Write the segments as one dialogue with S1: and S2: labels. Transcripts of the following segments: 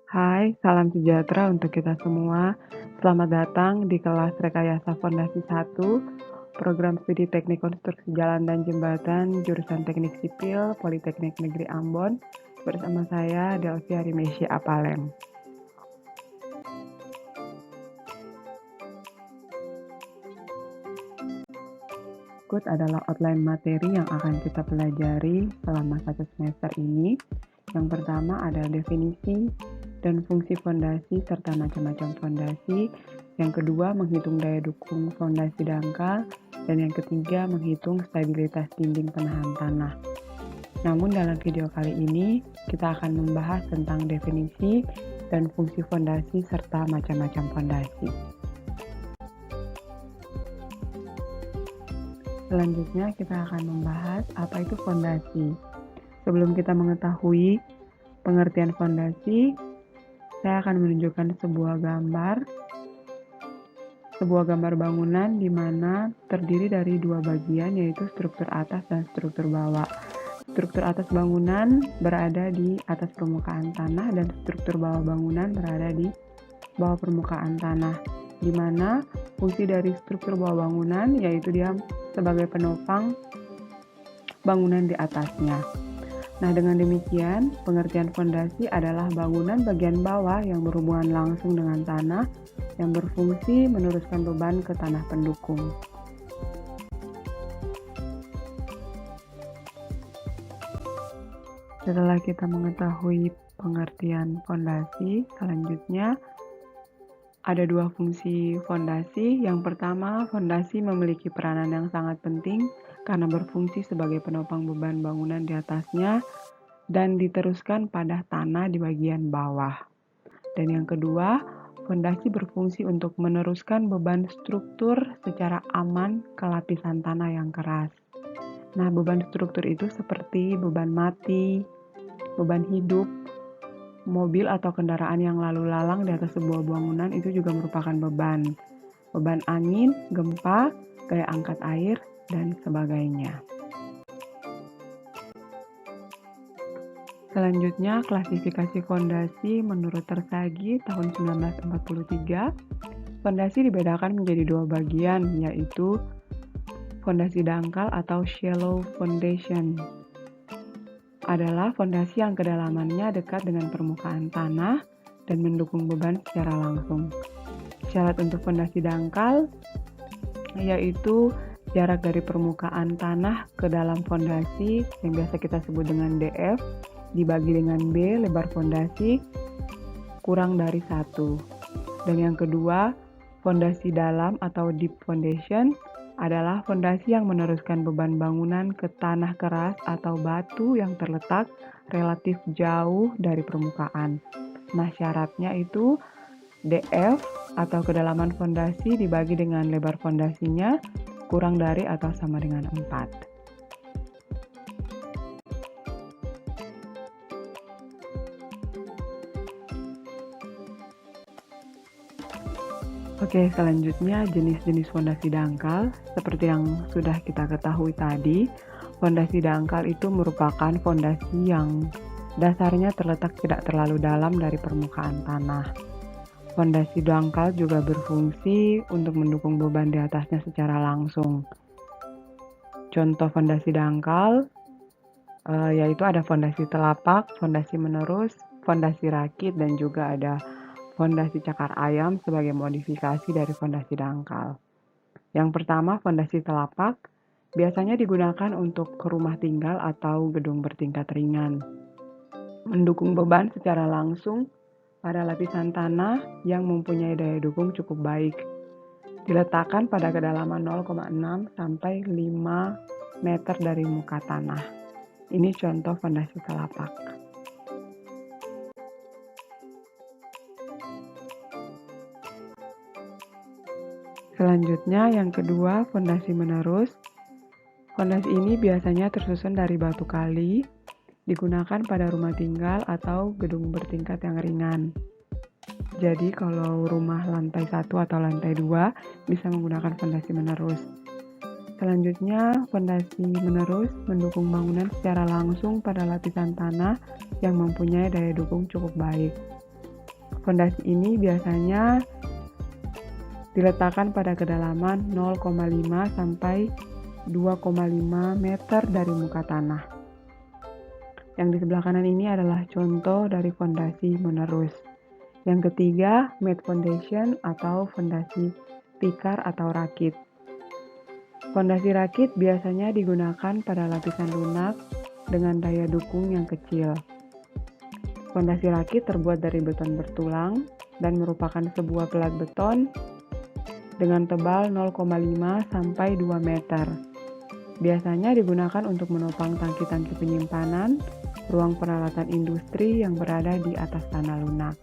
S1: Hai, salam sejahtera untuk kita semua. Selamat datang di kelas Rekayasa Fondasi 1, Program Studi Teknik Konstruksi Jalan dan Jembatan, jurusan Teknik Sipil, Politeknik Negeri Ambon, bersama saya, Delvia Rimesya Apalem. Berikut adalah outline materi yang akan kita pelajari selama 1 semester ini. Yang pertama adalah definisi dan fungsi fondasi serta macam-macam fondasi. Yang kedua, menghitung daya dukung fondasi dangkal. Dan yang ketiga, menghitung stabilitas dinding penahan tanah. Namun dalam video kali ini, kita akan membahas tentang definisi dan fungsi fondasi serta macam-macam fondasi. Selanjutnya kita akan membahas apa itu fondasi. Sebelum kita mengetahui pengertian fondasi, saya akan menunjukkan sebuah gambar bangunan di mana terdiri dari dua bagian, yaitu struktur atas dan struktur bawah. Struktur atas bangunan berada di atas permukaan tanah dan struktur bawah bangunan berada di bawah permukaan tanah, di mana fungsi dari struktur bawah bangunan yaitu dia sebagai penopang bangunan di atasnya. Nah, dengan demikian, pengertian fondasi adalah bangunan bagian bawah yang berhubungan langsung dengan tanah yang berfungsi meneruskan beban ke tanah pendukung. Setelah kita mengetahui pengertian fondasi, selanjutnya ada dua fungsi fondasi. Yang pertama, fondasi memiliki peranan yang sangat penting karena berfungsi sebagai penopang beban bangunan di atasnya dan diteruskan pada tanah di bagian bawah. Dan yang kedua, fondasi berfungsi untuk meneruskan beban struktur secara aman ke lapisan tanah yang keras. Nah, beban struktur itu seperti beban mati, beban hidup, mobil atau kendaraan yang lalu lalang di atas sebuah bangunan itu juga merupakan beban. Beban angin, gempa, gaya angkat air, dan sebagainya. Selanjutnya, klasifikasi fondasi menurut Tersagi tahun 1943. Fondasi dibedakan menjadi dua bagian, yaitu fondasi dangkal atau shallow foundation. Adalah fondasi yang kedalamannya dekat dengan permukaan tanah dan mendukung beban secara langsung. Syarat untuk fondasi dangkal yaitu jarak dari permukaan tanah ke dalam fondasi yang biasa kita sebut dengan DF dibagi dengan B lebar fondasi kurang dari 1. Dan yang kedua, fondasi dalam atau deep foundation adalah fondasi yang meneruskan beban bangunan ke tanah keras atau batu yang terletak relatif jauh dari permukaan. Nah, syaratnya itu DF atau kedalaman fondasi dibagi dengan lebar fondasinya kurang dari atau sama dengan 4. Oke, selanjutnya jenis-jenis fondasi dangkal. Seperti yang sudah kita ketahui tadi, fondasi dangkal itu merupakan fondasi yang dasarnya terletak tidak terlalu dalam dari permukaan tanah. Fondasi dangkal juga berfungsi untuk mendukung beban di atasnya secara langsung. Contoh fondasi dangkal yaitu ada fondasi telapak, fondasi menerus, fondasi rakit, dan juga ada fondasi cakar ayam sebagai modifikasi dari fondasi dangkal. Yang pertama, fondasi telapak biasanya digunakan untuk rumah tinggal atau gedung bertingkat ringan. Mendukung beban secara langsung pada lapisan tanah yang mempunyai daya dukung cukup baik. Diletakkan pada kedalaman 0,6 sampai 5 meter dari muka tanah. Ini contoh fondasi telapak. Selanjutnya, yang kedua, fondasi menerus. Fondasi ini biasanya tersusun dari batu kali, digunakan pada rumah tinggal atau gedung bertingkat yang ringan. Jadi, kalau rumah lantai 1 atau lantai 2 bisa menggunakan fondasi menerus. Selanjutnya, fondasi menerus mendukung bangunan secara langsung pada lapisan tanah yang mempunyai daya dukung cukup baik. Fondasi ini biasanya diletakkan pada kedalaman 0,5 sampai 2,5 meter dari muka tanah. Yang di sebelah kanan ini adalah contoh dari fondasi menerus. Yang ketiga, mat foundation atau fondasi tikar atau rakit. Fondasi rakit biasanya digunakan pada lapisan lunak dengan daya dukung yang kecil. Fondasi rakit terbuat dari beton bertulang dan merupakan sebuah pelat beton dengan tebal 0,5 sampai 2 meter. Biasanya digunakan untuk menopang tangki-tangki penyimpanan, ruang peralatan industri yang berada di atas tanah lunak.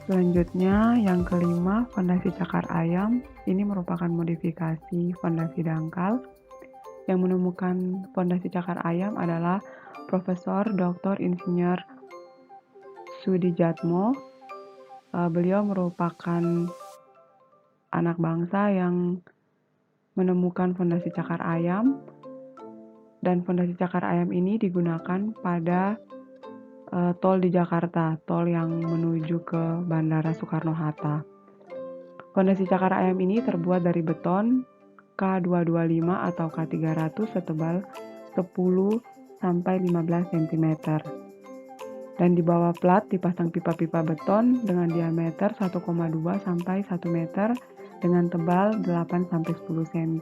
S1: Selanjutnya, yang kelima, fondasi cakar ayam. Ini merupakan modifikasi fondasi dangkal. Yang menemukan fondasi cakar ayam adalah Profesor Dr. Insinyur Soedijatmo. Beliau merupakan anak bangsa yang menemukan fondasi cakar ayam, dan fondasi cakar ayam ini digunakan pada tol di Jakarta, tol yang menuju ke Bandara Soekarno-Hatta. Fondasi cakar ayam ini terbuat dari beton K225 atau K300 setebal 10 sampai 15 cm. Dan di bawah plat dipasang pipa-pipa beton dengan diameter 1,2 sampai 1 meter dengan tebal 8 sampai 10 cm.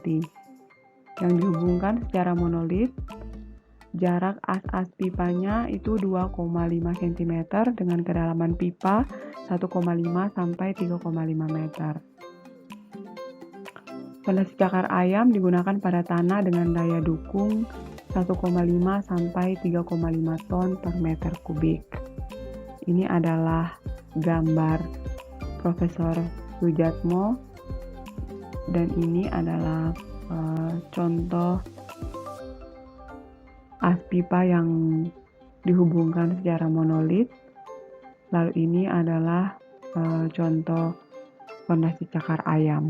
S1: Yang dihubungkan secara monolit. Jarak as-as pipanya itu 2,5 cm dengan kedalaman pipa 1,5 sampai 3,5 meter. Fondasi cakar ayam digunakan pada tanah dengan daya dukung 1,5 sampai 3,5 ton per meter kubik. Ini adalah gambar Profesor Soedijatmo, dan ini adalah contoh as pipa yang dihubungkan secara monolit. Lalu ini adalah contoh fondasi cakar ayam.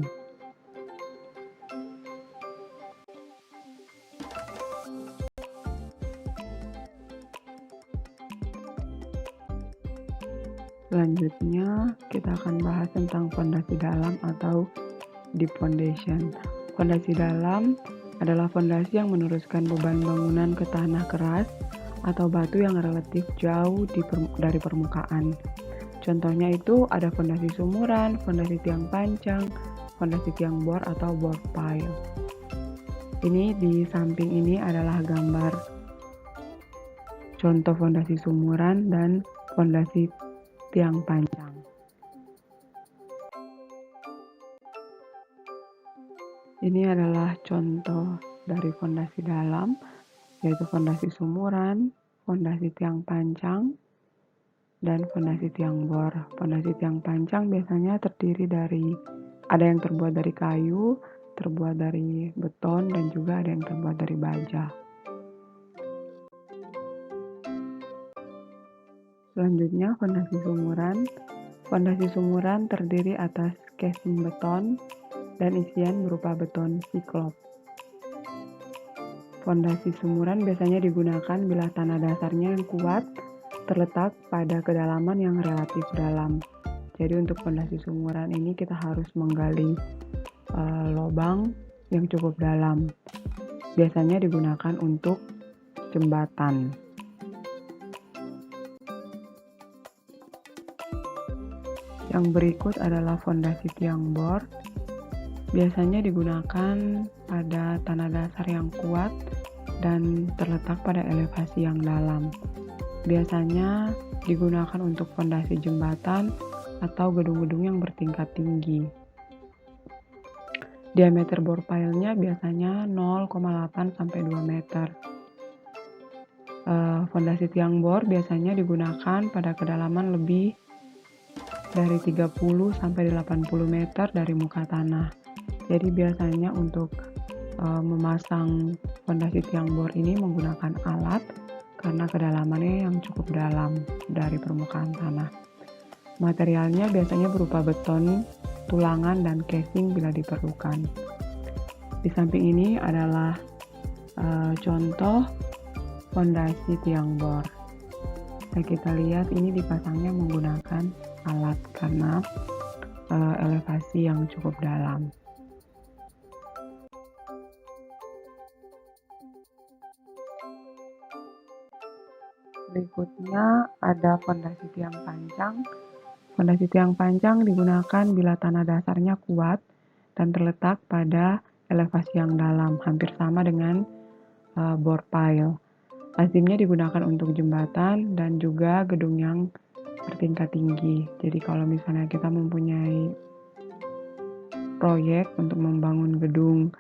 S1: Selanjutnya kita akan bahas tentang fondasi dalam atau deep foundation. Fondasi dalam adalah fondasi yang meneruskan beban bangunan ke tanah keras atau batu yang relatif jauh dari permukaan. Contohnya itu ada fondasi sumuran, fondasi tiang pancang, fondasi tiang bor atau bor pile. Ini di samping ini adalah gambar contoh fondasi sumuran dan fondasi tiang pancang. Ini adalah contoh dari fondasi dalam, yaitu fondasi sumuran, fondasi tiang pancang, dan fondasi tiang bor. Fondasi tiang pancang biasanya terdiri dari, ada yang terbuat dari kayu, terbuat dari beton, dan juga ada yang terbuat dari baja. Selanjutnya, fondasi sumuran. Fondasi sumuran terdiri atas casing beton dan isian berupa beton siklop. Fondasi sumuran biasanya digunakan bila tanah dasarnya yang kuat terletak pada kedalaman yang relatif dalam. Jadi untuk fondasi sumuran ini kita harus menggali lubang yang cukup dalam. Biasanya digunakan untuk jembatan. Yang berikut adalah fondasi tiang bor. Biasanya digunakan pada tanah dasar yang kuat dan terletak pada elevasi yang dalam. Biasanya digunakan untuk fondasi jembatan atau gedung-gedung yang bertingkat tinggi. Diameter bor pile-nya biasanya 0,8 sampai 2 meter. Fondasi tiang bor biasanya digunakan pada kedalaman lebih dari 30 sampai 80 meter dari muka tanah. Jadi biasanya untuk memasang fondasi tiang bor ini menggunakan alat, karena kedalamannya yang cukup dalam dari permukaan tanah. Materialnya biasanya berupa beton, tulangan, dan casing bila diperlukan. Di samping ini adalah contoh fondasi tiang bor. Nah, kita lihat ini dipasangnya menggunakan alat karena elevasi yang cukup dalam. Berikutnya ada fondasi tiang panjang. Fondasi tiang panjang digunakan bila tanah dasarnya kuat dan terletak pada elevasi yang dalam, hampir sama dengan bore pile. Lazimnya digunakan untuk jembatan dan juga gedung yang bertingkat tinggi. Jadi kalau misalnya kita mempunyai proyek untuk membangun gedung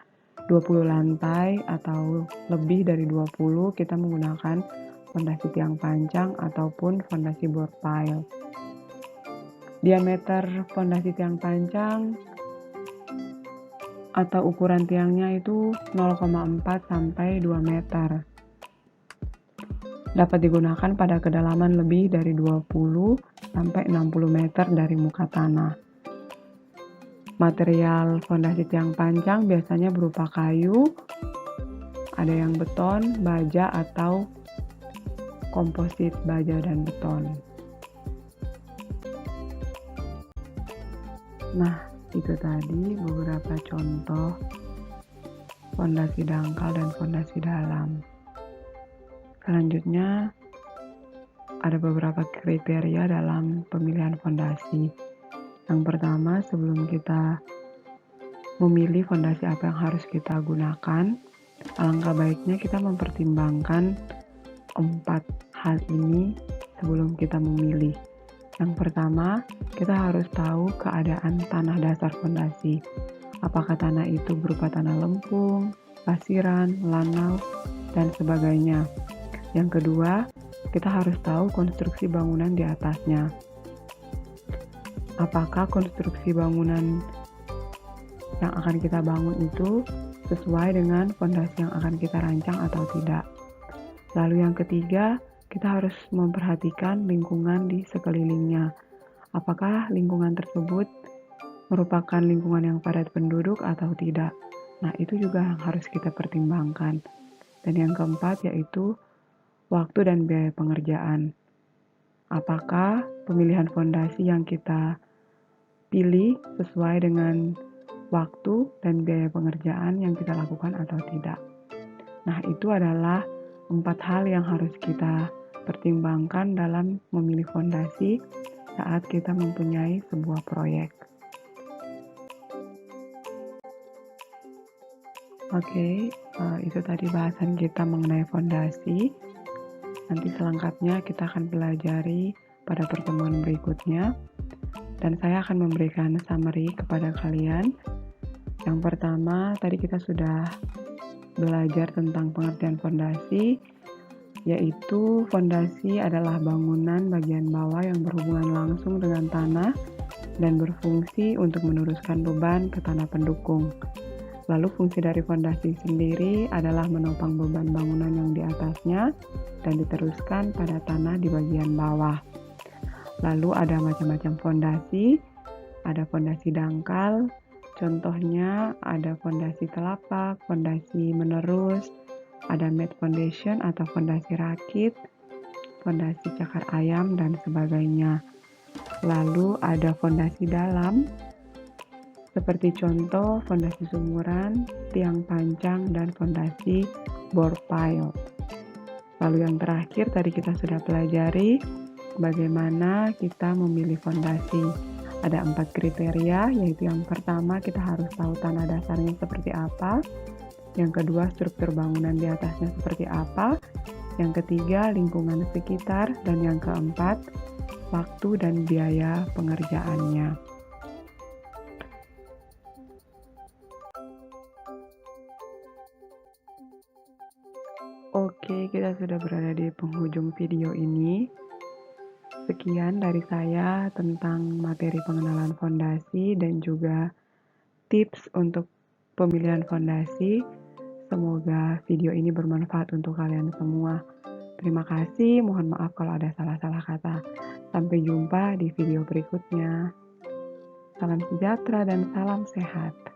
S1: 20 lantai atau lebih dari 20, kita menggunakan fondasi tiang panjang ataupun fondasi bore pile. Diameter fondasi tiang panjang atau ukuran tiangnya itu 0,4 sampai 2 meter. Dapat digunakan pada kedalaman lebih dari 20 sampai 60 meter dari muka tanah. Material fondasi tiang panjang biasanya berupa kayu, ada yang beton, baja, atau komposit baja dan beton. Nah, itu tadi beberapa contoh fondasi dangkal dan fondasi dalam. Selanjutnya, ada beberapa kriteria dalam pemilihan fondasi. Yang pertama, sebelum kita memilih fondasi apa yang harus kita gunakan, alangkah baiknya kita mempertimbangkan 4 hal ini sebelum kita memilih. Yang pertama, kita harus tahu keadaan tanah dasar fondasi. Apakah tanah itu berupa tanah lempung, pasiran, lanau, dan sebagainya. Yang kedua, kita harus tahu konstruksi bangunan di atasnya. Apakah konstruksi bangunan yang akan kita bangun itu sesuai dengan fondasi yang akan kita rancang atau tidak. Lalu yang ketiga, kita harus memperhatikan lingkungan di sekelilingnya. Apakah lingkungan tersebut merupakan lingkungan yang padat penduduk atau tidak? Nah, itu juga yang harus kita pertimbangkan. Dan yang keempat yaitu waktu dan biaya pengerjaan. Apakah pemilihan fondasi yang kita pilih sesuai dengan waktu dan biaya pengerjaan yang kita lakukan atau tidak? Nah, itu adalah 4 hal yang harus kita pertimbangkan dalam memilih fondasi saat kita mempunyai sebuah proyek. Oke, itu tadi bahasan kita mengenai fondasi. Nanti selengkapnya kita akan pelajari pada pertemuan berikutnya. Dan saya akan memberikan summary kepada kalian. Yang pertama, tadi kita sudah belajar tentang pengertian fondasi, yaitu fondasi adalah bangunan bagian bawah yang berhubungan langsung dengan tanah dan berfungsi untuk meneruskan beban ke tanah pendukung. Lalu fungsi dari fondasi sendiri adalah menopang beban bangunan yang di atasnya dan diteruskan pada tanah di bagian bawah. Lalu ada macam-macam fondasi, ada fondasi dangkal, contohnya ada fondasi telapak, fondasi menerus, ada mat foundation atau fondasi rakit, fondasi cakar ayam, dan sebagainya. Lalu ada fondasi dalam, seperti contoh fondasi sumuran, tiang panjang, dan fondasi bore pile. Lalu yang terakhir tadi kita sudah pelajari bagaimana kita memilih fondasi. Ada 4 kriteria, yaitu yang pertama kita harus tahu tanah dasarnya seperti apa. Yang kedua, struktur bangunan di atasnya seperti apa. Yang ketiga, lingkungan sekitar. Dan yang keempat, waktu dan biaya pengerjaannya. Oke, kita sudah berada di penghujung video ini. Sekian dari saya tentang materi pengenalan fondasi dan juga tips untuk pemilihan fondasi. Semoga video ini bermanfaat untuk kalian semua. Terima kasih, mohon maaf kalau ada salah-salah kata. Sampai jumpa di video berikutnya. Salam sejahtera dan salam sehat.